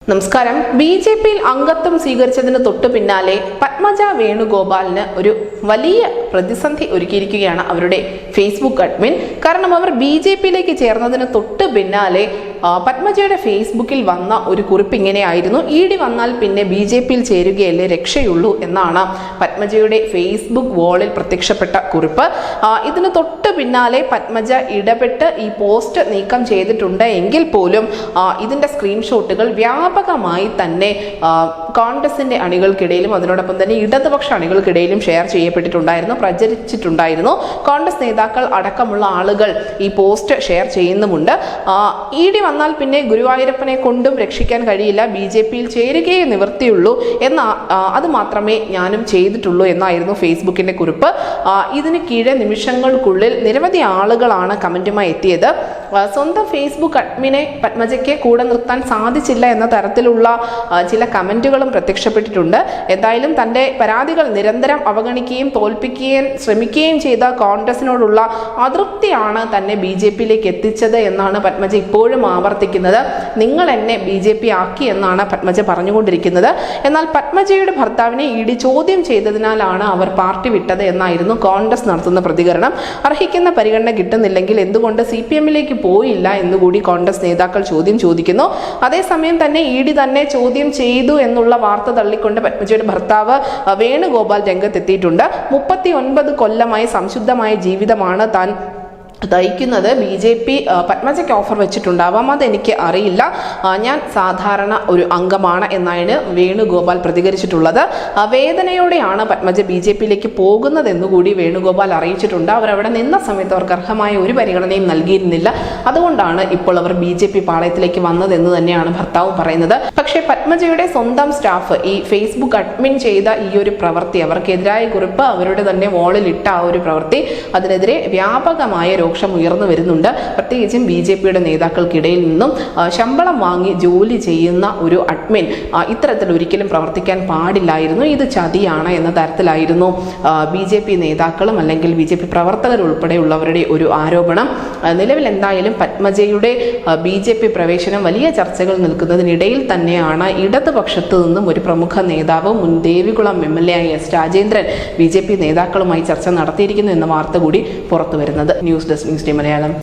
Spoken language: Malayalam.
നമസ്കാരം. ബി.ജെ.പിയിൽ അംഗത്വം സ്വീകരിച്ചതിന് തൊട്ടു പിന്നാലെ പത്മജ വേണുഗോപാലിന് ഒരു വലിയ പ്രതിസന്ധി ഒരുക്കിയിരിക്കുകയാണ് അവരുടെ ഫേസ്ബുക്ക് അഡ്മിൻ. കാരണം അവർ ബി.ജെ.പിയിലേക്ക് ചേർന്നതിന് തൊട്ടു പിന്നാലെ പത്മജയുടെ ഫേസ്ബുക്കിൽ വന്ന ഒരു കുറിപ്പ് ഇങ്ങനെയായിരുന്നു: ഇ.ഡി വന്നാൽ പിന്നെ ബി.ജെ.പിയിൽ ചേരുകയല്ലേ രക്ഷയുള്ളൂ എന്നാണ് പത്മജയുടെ ഫേസ്ബുക്ക് വാളിൽ പ്രത്യക്ഷപ്പെട്ട കുറിപ്പ്. ഇതിന് തൊട്ടു പിന്നാലെ പത്മജ ഇടപെട്ട് ഈ പോസ്റ്റ് നീക്കം ചെയ്തിട്ടുണ്ട് എങ്കിൽ പോലും ഇതിന്റെ സ്ക്രീൻഷോട്ടുകൾ വ്യാപകമായി തന്നെ കോൺഗ്രസിന്റെ അണികൾക്കിടയിലും അതിനോടൊപ്പം തന്നെ ഇടതുപക്ഷ അണികൾക്കിടയിലും ഷെയർ ചെയ്യപ്പെട്ടിട്ടുണ്ടായിരുന്നു, പ്രചരിച്ചിട്ടുണ്ടായിരുന്നു. കോൺഗ്രസ് നേതാക്കൾ അടക്കമുള്ള ആളുകൾ ഈ പോസ്റ്റ് ഷെയർ ചെയ്യുന്നുമുണ്ട്. ഇ.ഡി വന്നാൽ പിന്നെ ഗുരുവായൂരപ്പനെ കൊണ്ടും രക്ഷിക്കാൻ കഴിയില്ല, ബി.ജെ.പിയിൽ ചേരുകയേ നിവൃത്തിയുള്ളൂ അത് മാത്രമേ ഞാനും ചെയ്തിട്ടുള്ളൂ എന്നായിരുന്നു ഫേസ്ബുക്കിന്റെ കുറിപ്പ്. ഇതിന് കീഴെ നിമിഷങ്ങൾക്കുള്ളിൽ നിരവധി ആളുകളാണ് കമന്റുമായി എത്തിയത്. സ്വന്തം ഫേസ്ബുക്ക് അഡ്മിനെ പത്മജയ്ക്ക് കൂടെ നിർത്താൻ സാധിച്ചില്ല എന്ന തരത്തിലുള്ള ചില കമന്റുകളും പ്രത്യക്ഷപ്പെട്ടിട്ടുണ്ട്. എന്തായാലും തന്റെ പരാതികൾ നിരന്തരം അവഗണിക്കുകയും തോൽപ്പിക്കുകയും ശ്രമിക്കുകയും ചെയ്ത കോൺഗ്രസിനോടുള്ള അതൃപ്തിയാണ് തന്നെ ബി.ജെ.പിയിലേക്ക് എത്തിച്ചത് എന്നാണ് പത്മജ ഇപ്പോഴും ആവർത്തിക്കുന്നത്. നിങ്ങൾ എന്നെ ബി.ജെ.പി ആക്കി എന്നാണ് പത്മജ പറഞ്ഞുകൊണ്ടിരിക്കുന്നത്. എന്നാൽ പത്മജയുടെ ഭർത്താവിനെ ഇ.ഡി ചോദ്യം ചെയ്തതിനാലാണ് അവർ പാർട്ടി വിട്ടത് എന്നായിരുന്നു കോൺഗ്രസ് നടത്തുന്ന പ്രതികരണം. അർഹിക്കുന്ന പരിഗണന കിട്ടുന്നില്ലെങ്കിൽ എന്തുകൊണ്ട് CPM-ലേക്ക് പോയില്ല എന്നുകൂടി കോൺഗ്രസ് നേതാക്കൾ ചോദിക്കുന്നു. അതേസമയം തന്നെ ഇ.ഡി തന്നെ ചോദ്യം ചെയ്തു എന്നുള്ള വാർത്ത തള്ളിക്കൊണ്ട് പത്മജയുടെ ഭർത്താവ് വേണുഗോപാൽ രംഗത്തെത്തിയിട്ടുണ്ട്. 39 കൊല്ലമായി സംശുദ്ധമായ ജീവിതമാണ് താൻ നയിക്കുന്നത്. ബി.ജെ.പി പത്മജയ്ക്ക് ഓഫർ വെച്ചിട്ടുണ്ടാവാം, അതെനിക്ക് അറിയില്ല. ഞാൻ സാധാരണ ഒരു അംഗമാണ് എന്നാണ് വേണുഗോപാൽ പ്രതികരിച്ചിട്ടുള്ളത്. വേദനയോടെയാണ് പത്മജ ബി.ജെ.പിയിലേക്ക് പോകുന്നതെന്നുകൂടി വേണുഗോപാൽ അറിയിച്ചിട്ടുണ്ട്. അവരവിടെ നിന്ന സമയത്ത് അവർക്ക് അർഹമായ ഒരു പരിഗണനയും നൽകിയിരുന്നില്ല, അതുകൊണ്ടാണ് ഇപ്പോൾ അവർ ബി.ജെ.പി പാളയത്തിലേക്ക് വന്നതെന്ന് തന്നെയാണ് ഭർത്താവ് പറയുന്നത്. പക്ഷേ പത്മജയുടെ സ്വന്തം സ്റ്റാഫ് ഈ ഫേസ്ബുക്ക് അഡ്മിൻ ചെയ്ത ഈ ഒരു പ്രവൃത്തി, അവർക്കെതിരായ കുറിപ്പ് അവരുടെ തന്നെ വാളിൽ ഇട്ട ആ ഒരു പ്രവൃത്തി, അതിനെതിരെ വ്യാപകമായ രോക്ഷം ഉയർന്നു വരുന്നുണ്ട്. പ്രത്യേകിച്ചും ബി.ജെ.പിയുടെ നേതാക്കൾക്കിടയിൽ നിന്നും ശമ്പളം വാങ്ങി ജോലി ചെയ്യുന്ന ഒരു അഡ്മിൻ ഇത്തരത്തിൽ ഒരിക്കലും പ്രവർത്തിക്കാൻ പാടില്ലായിരുന്നു, ഇത് ചതിയാണ് എന്ന തരത്തിലായിരുന്നു ബി.ജെ.പി നേതാക്കളും അല്ലെങ്കിൽ ബി.ജെ.പി പ്രവർത്തകർ ഉൾപ്പെടെയുള്ളവരുടെ ഒരു ആരോപണം. നിലവിൽ എന്തായാലും പത്മജയുടെ ബി.ജെ.പി പ്രവേശനം വലിയ ചർച്ചകൾ നിൽക്കുന്നതിനിടയിൽ തന്നെയാണ് ഇടതുപക്ഷത്തു നിന്നും ഒരു പ്രമുഖ നേതാവ് മുൻ ദേവികുളം MLA ആയ S. രാജേന്ദ്രൻ ബി.ജെ.പി നേതാക്കളുമായി ചർച്ച നടത്തിയിരിക്കുന്നു എന്ന വാർത്ത കൂടി പുറത്തു വരുന്നത്. News desk news day Malayalam.